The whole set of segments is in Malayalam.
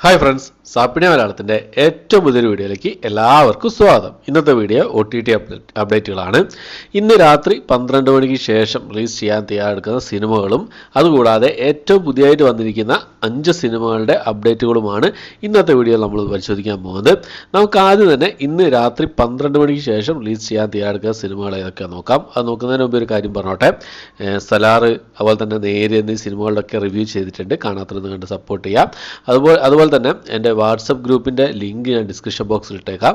ഹായ് ഫ്രണ്ട്സ്, സാപ്പിണി മലയാളത്തിൻ്റെ ഏറ്റവും പുതിയൊരു വീഡിയോയിലേക്ക് എല്ലാവർക്കും സ്വാഗതം. ഇന്നത്തെ വീഡിയോ OTT അപ്ഡേറ്റുകളാണ്. ഇന്ന് രാത്രി 12 മണിക്ക് ശേഷം റിലീസ് ചെയ്യാൻ തയ്യാറെടുക്കുന്ന സിനിമകളും അതുകൂടാതെ ഏറ്റവും പുതിയതായിട്ട് വന്നിരിക്കുന്ന 5 സിനിമകളുടെ അപ്ഡേറ്റുകളുമാണ് ഇന്നത്തെ വീഡിയോയിൽ നമ്മൾ പരിശോധിക്കാൻ പോകുന്നത്. നമുക്ക് ആദ്യം തന്നെ ഇന്ന് രാത്രി 12 മണിക്ക് ശേഷം റിലീസ് ചെയ്യാൻ തയ്യാറെടുക്കുന്ന സിനിമകൾ ഏതൊക്കെ നോക്കാം. അത് നോക്കുന്നതിന് മുമ്പ് ഒരു കാര്യം പറഞ്ഞോട്ടെ. സലാറ് അതുപോലെ തന്നെ നേര് എന്നീ സിനിമകളുടെയൊക്കെ റിവ്യൂ ചെയ്തിട്ടുണ്ട്. കാണാത്തത് കണ്ട് സപ്പോർട്ട് ചെയ്യാം. അതുപോലെ തന്നെ എൻ്റെ വാട്സപ്പ് ഗ്രൂപ്പിൻ്റെ ലിങ്ക് ഞാൻ ഡിസ്ക്രിപ്ഷൻ ബോക്സിൽ ഇട്ടേക്കാം.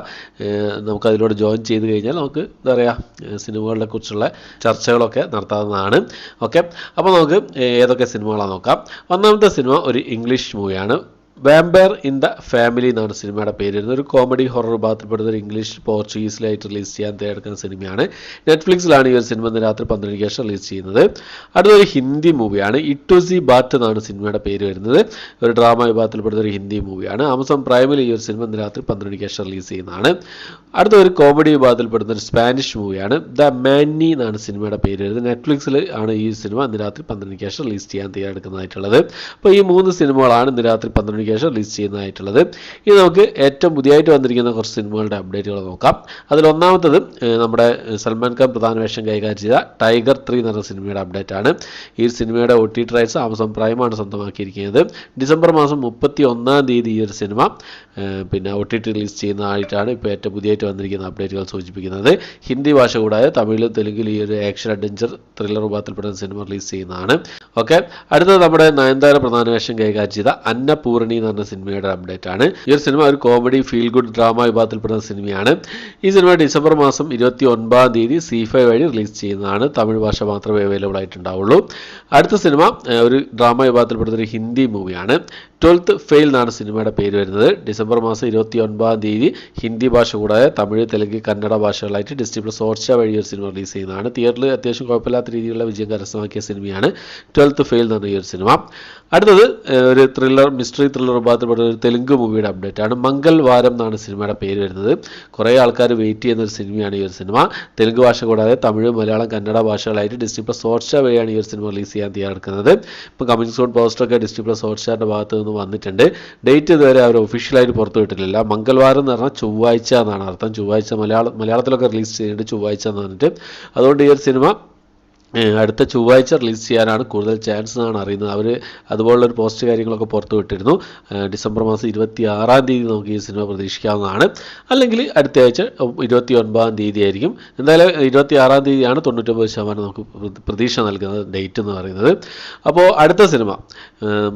നമുക്ക് അതിലൂടെ ജോയിൻ ചെയ്ത് കഴിഞ്ഞാൽ നമുക്ക് എന്താ പറയുക, സിനിമകളെ കുറിച്ചുള്ള ചർച്ചകളൊക്കെ നടത്താവുന്നതാണ്. ഓക്കെ, അപ്പോൾ നമുക്ക് ഏതൊക്കെ സിനിമകളാണ് നോക്കാം. ഒന്നാമത്തെ സിനിമ ഒരു ഇംഗ്ലീഷ് മൂവിയാണ്. വാമ്പയർ ഇൻ ദ ഫാമിലി എന്നാണ് സിനിമയുടെ പേര് വരുന്നത്. ഒരു കോമഡി ഹൊറർ വിഭാഗത്തിൽപ്പെടുന്ന ഒരു ഇംഗ്ലീഷ് പോർച്ചുഗീസിലായിട്ട് റിലീസ് ചെയ്യാൻ തയ്യാറെടുക്കുന്ന സിനിമയാണ്. നെറ്റ്ഫ്ലിക്സിലാണ് ഈ ഒരു സിനിമ ഇന്ന് രാത്രി 12 മണിക്ക് ശേഷം റിലീസ് ചെയ്യുന്നത്. അടുത്തൊരു ഹിന്ദി മൂവിയാണ്. ഇട്ടുസി ബാറ്റ് എന്നാണ് സിനിമയുടെ പേര് വരുന്നത്. ഒരു ഡ്രാമ വിഭാഗത്തിൽപ്പെടുന്ന ഒരു ഹിന്ദി മൂവിയാണ്. ആമസോൺ പ്രൈമിൽ ഈ ഒരു സിനിമ ഇന്ന് രാത്രി 12 മണിക്ക് ശേഷം റിലീസ് ചെയ്യുന്നതാണ്. അടുത്തൊരു കോമഡി വിഭാഗത്തിൽപ്പെടുന്ന ഒരു സ്പാനിഷ് മൂവിയാണ്. ദ മാനി എന്നാണ് സിനിമയുടെ പേര് വരുന്നത്. നെറ്റ്ഫ്ലിക്സിൽ ആണ് ഈ സിനിമ ഇന്ന് രാത്രി 12 മണിക്ക് ശേഷം റിലീസ് ചെയ്യാൻ തയ്യാറെടുക്കുന്നതായിട്ടുള്ളത്. അപ്പോൾ ഈ 3 സിനിമകളാണ് ഇന്ന് രാത്രി 12 മണിക്ക് ശേഷം റിലീസ് ചെയ്യുന്നതായിട്ടുള്ളത്. ഇനി നമുക്ക് ഏറ്റവും പുതിയതായിട്ട് വന്നിരിക്കുന്ന കുറച്ച് സിനിമകളുടെ അപ്ഡേറ്റുകൾ നോക്കാം. അതിൽ ഒന്നാമത്തത് നമ്മുടെ സൽമാൻ ഖാൻ പ്രധാന വേഷം കൈകാര്യം ചെയ്ത ടൈഗർ 3 എന്ന് പറഞ്ഞ സിനിമയുടെ അപ്ഡേറ്റ് ആണ്. ഈ സിനിമയുടെ OTT റൈറ്റ്സ് ആമസോൺ പ്രൈമാണ് സ്വന്തമാക്കിയിരിക്കുന്നത്. ഡിസംബർ മാസം 31-ാം തീയതി ഈ ഒരു സിനിമ OTT റിലീസ് ചെയ്യുന്നതായിട്ടാണ് ഇപ്പോൾ ഏറ്റവും പുതിയതായിട്ട് വന്നിരിക്കുന്ന അപ്ഡേറ്റുകൾ സൂചിപ്പിക്കുന്നത്. ഹിന്ദി ഭാഷ കൂടാതെ തമിഴിലും തെലുങ്കിലും ഈ ഒരു ആക്ഷൻ അഡ്വഞ്ചർ ത്രില്ലർ വിഭാഗത്തിൽപ്പെടുന്ന സിനിമ റിലീസ് ചെയ്യുന്നതാണ്. ഓക്കെ, അടുത്തത് നമ്മുടെ നയൻതാര പ്രധാന വേഷം കൈകാര്യം ചെയ്ത അന്നപൂർണി എന്ന് പറഞ്ഞ സിനിമയുടെ അപ്ഡേറ്റ് ആണ്. ഈ ഒരു സിനിമ ഒരു കോമഡി ഫീൽ ഗുഡ് ഡ്രാമ വിഭാഗത്തിൽപ്പെടുന്ന സിനിമയാണ്. ഈ സിനിമ ഡിസംബർ മാസം 29-ാം തീയതി C5 വഴി റിലീസ് ചെയ്യുന്നതാണ്. തമിഴ് ഭാഷ മാത്രമേ അവൈലബിൾ ആയിട്ടുണ്ടാവുള്ളൂ. അടുത്ത സിനിമ ഒരു ഡ്രാമ വിഭാഗത്തിൽപ്പെടുന്ന ഒരു ഹിന്ദി മൂവിയാണ്. 12th ഫെയിൽ എന്നാണ് സിനിമയുടെ പേര് വരുന്നത്. ഡിസംബർ മാസം 29-ാം തീയതി ഹിന്ദി ഭാഷ കൂടാതെ തമിഴ്, തെലുങ്ക്, കന്നഡ ഭാഷകളായിട്ട് Disney+ ഹോട്ട്സ്റ്റാർ വഴി ഒരു സിനിമ റിലീസ് ചെയ്യുന്നതാണ്. തിയേറ്ററിൽ അത്യാവശ്യം കുഴപ്പമില്ലാത്ത രീതിയിലുള്ള വിജയം കരസ്ഥമാക്കിയ സിനിമയാണ് 12th ഫെയിൽ എന്ന് പറഞ്ഞ ഈ ഒരു സിനിമ. അടുത്തത് ഒരു മിസ്റ്ററി ത്രില്ലർ വിഭാഗത്തിൽപ്പെട്ട ഒരു തെലുങ്ക് മൂവിയുടെ അപ്ഡേറ്റ് ആണ്. മംഗൾവാരം എന്നാണ് സിനിമയുടെ പേര് വരുന്നത്. കുറേ ആൾക്കാർ വെയിറ്റ് ചെയ്യുന്ന ഒരു സിനിമയാണ് ഈ ഒരു സിനിമ. തെലുങ്ക് ഭാഷ കൂടാതെ തമിഴ്, മലയാളം, കന്നഡ ഭാഷകളായിട്ട് Disney+ ഹോട്ട്സ്റ്റാർ വഴിയാണ് ഈ ഒരു സിനിമ റിലീസ് ചെയ്യാൻ തയ്യാറെടുക്കുന്നത്. ഇപ്പോൾ കമ്മിങ് സൂൺ പോസ്റ്ററൊക്കെ Disney+ ഹോട്ട്സ്റ്റാറിൻ്റെ ഭാഗത്ത് നിന്ന് വന്നിട്ടുണ്ട്. ഡേറ്റ് ഇതുവരെ അവർ ഒഫീഷ്യലായിട്ട് പുറത്തു വിട്ടിട്ടില്ല. മംഗൾവാരം എന്ന് പറഞ്ഞാൽ ചൊവ്വാഴ്ച എന്നാണ് അർത്ഥം. ചൊവ്വാഴ്ച മലയാളത്തിലൊക്കെ റിലീസ് ചെയ്യുന്നുണ്ട് ചൊവ്വാഴ്ച എന്ന് പറഞ്ഞിട്ട്. അതുകൊണ്ട് ഈ ഒരു സിനിമ അടുത്ത ചൊവ്വാഴ്ച റിലീസ് ചെയ്യാനാണ് കൂടുതൽ ചാൻസ് എന്നാണ് അറിയുന്നത്. അവർ അതുപോലുള്ളൊരു പോസ്റ്റ് കാര്യങ്ങളൊക്കെ പുറത്തു വിട്ടിരുന്നു. ഡിസംബർ മാസം 26-ാം തീയതി നമുക്ക് ഈ സിനിമ പ്രതീക്ഷിക്കാവുന്നതാണ്. അല്ലെങ്കിൽ അടുത്ത ആഴ്ച 29-ാം തീയതി ആയിരിക്കും. എന്തായാലും 26-ാം തീയതിയാണ് 99% നമുക്ക് പ്രതീക്ഷ നൽകുന്നത് ഡേറ്റ് എന്ന് പറയുന്നത്. അപ്പോൾ അടുത്ത സിനിമ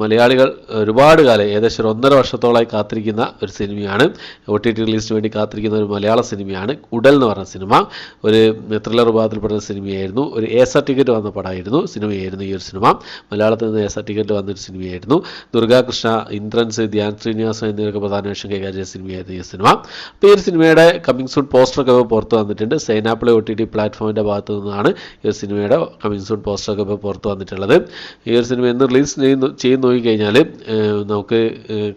മലയാളികൾ ഒരുപാട് കാലം ഏകദേശം 1.5 വർഷത്തോളമായി കാത്തിരിക്കുന്ന ഒരു സിനിമയാണ്. OTT റിലീസിന് വേണ്ടി കാത്തിരിക്കുന്ന ഒരു മലയാള സിനിമയാണ് ഉടൽ എന്ന് പറഞ്ഞ സിനിമ. ഒരു ത്രില്ലർ വിഭാഗത്തിൽപ്പെടുന്ന സിനിമയായിരുന്നു. ഒരു ടിക്കറ്റ് വന്ന പടമായിരുന്നു, സിനിമയായിരുന്നു ഈ ഒരു സിനിമ. മലയാളത്തിൽ നിന്ന് ടിക്കറ്റ് വന്നൊരു സിനിമയായിരുന്നു. ദുർഗാകൃഷ്ണ, ഇന്ദ്രൻസ്, ധ്യാൻ ശ്രീനിവാസൻ എന്നിവരൊക്കെ പ്രധാന വേഷം കൈകാര്യം ചെയ്ത സിനിമയായിരുന്നു ഈ സിനിമ. അപ്പോൾ ഈ ഒരു സിനിമയുടെ കമ്മിങ് സൂൺ പോസ്റ്ററൊക്കെ പുറത്ത് വന്നിട്ടുണ്ട്. സൈനാപ്ലേ OTT പ്ലാറ്റ്ഫോമിൻ്റെ ഭാഗത്തു നിന്നാണ് ഈ ഒരു സിനിമയുടെ കമ്മിങ് സൂൺ പോസ്റ്ററൊക്കെ ഇപ്പോൾ പുറത്ത് വന്നിട്ടുള്ളത്. ഈ ഒരു സിനിമ എന്ന് റിലീസ് ചെയ്ത് നോക്കിക്കഴിഞ്ഞാൽ നമുക്ക്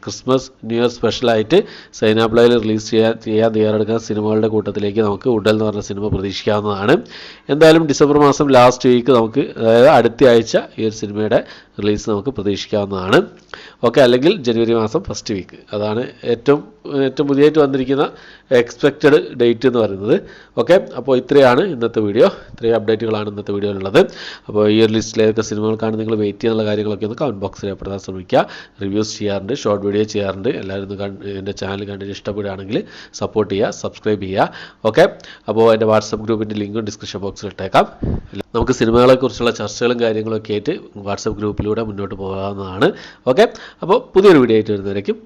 ക്രിസ്മസ്, ന്യൂ ഇയർ സ്പെഷ്യലായിട്ട് സൈനാപ്ലയിൽ റിലീസ് ചെയ്യാൻ തയ്യാറെടുക്കുന്ന സിനിമകളുടെ കൂട്ടത്തിലേക്ക് നമുക്ക് ഉടൽ എന്ന് പറഞ്ഞ സിനിമ പ്രതീക്ഷിക്കാവുന്നതാണ്. എന്തായാലും ഡിസംബർ മാസം ലാസ്റ്റ് വീക്ക് നമുക്ക്, അതായത് അടുത്ത ആഴ്ച ഈ ഒരു സിനിമയുടെ റിലീസ് നമുക്ക് പ്രതീക്ഷിക്കാവുന്നതാണ്. ഓക്കെ, അല്ലെങ്കിൽ ജനുവരി മാസം ഫസ്റ്റ് വീക്ക്. അതാണ് ഏറ്റവും പുതിയതായിട്ട് വന്നിരിക്കുന്ന എക്സ്പെക്റ്റഡ് ഡേറ്റ് എന്ന് പറയുന്നത്. ഓക്കെ, അപ്പോൾ ഇത്രയാണ് ഇന്നത്തെ വീഡിയോ. ഇത്രയും അപ്ഡേറ്റുകളാണ് ഇന്നത്തെ വീഡിയോയിലുള്ളത്. അപ്പോൾ ഈ ഒരു ലിസ്റ്റിലേതൊക്കെ സിനിമകൾക്കാണ് നിങ്ങൾ വെയിറ്റ് ചെയ്യുന്ന കാര്യങ്ങളൊക്കെ ഒന്ന് കമൻറ്റ് ബോക്സിൽ രേഖപ്പെടുത്താൻ ശ്രമിക്കുക. റിവ്യൂസ് ചെയ്യാറുണ്ട്, ഷോർട്ട് വീഡിയോ ചെയ്യാറുണ്ട്. എല്ലാവരും എൻ്റെ ചാനൽ കണ്ടിട്ട് ഇഷ്ടപ്പെടുകയാണെങ്കിൽ സപ്പോർട്ട് ചെയ്യുക, സബ്സ്ക്രൈബ് ചെയ്യുക. ഓക്കെ, അപ്പോൾ എൻ്റെ വാട്സപ്പ് ഗ്രൂപ്പിൻ്റെ ലിങ്കും ഡിസ്ക്രിപ്ഷൻ ബോക്സിൽ ഇട്ടേക്കാം. നമുക്ക് സിനിമകളെക്കുറിച്ചുള്ള ചർച്ചകളും കാര്യങ്ങളൊക്കെ ആയിട്ട് വാട്സപ്പ് ഗ്രൂപ്പിലൂടെ മുന്നോട്ട് പോകാവുന്നതാണ്. ഓക്കെ, അപ്പോൾ പുതിയൊരു വീഡിയോ ആയിട്ട് വരുന്നതായിരിക്കും.